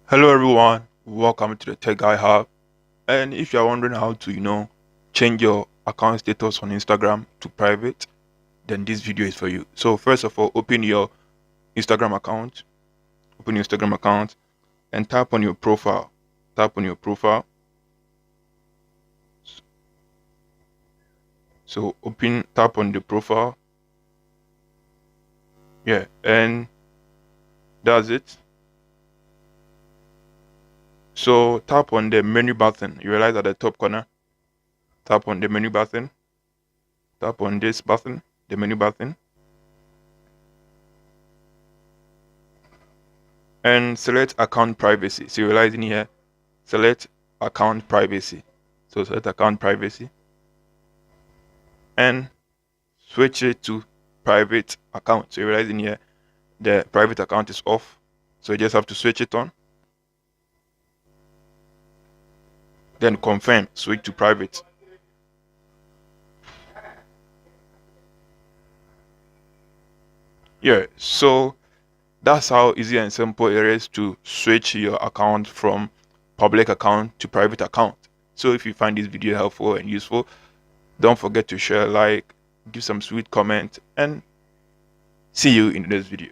Hello everyone, welcome to the Tech Guy Hub. And if you are wondering how to, change your account status on Instagram to private, then this video is for you. So first of all, open your Instagram account, and tap on your profile. Tap on your profile. So tap on the profile. Yeah, and that's it. So tap on the menu button. You realize at the top corner, tap on the menu button. Tap on this button, the menu button. And select account privacy. So you realize in here, select account privacy. So select account privacy and switch it to private account. So you realize in here, the private account is off. So you just have to switch it on. Then confirm, switch to private. Yeah, so that's how easy and simple it is to switch your account from public account to private account. So if you find this video helpful and useful, don't forget to share, like, give some sweet comment, and see you in the next video.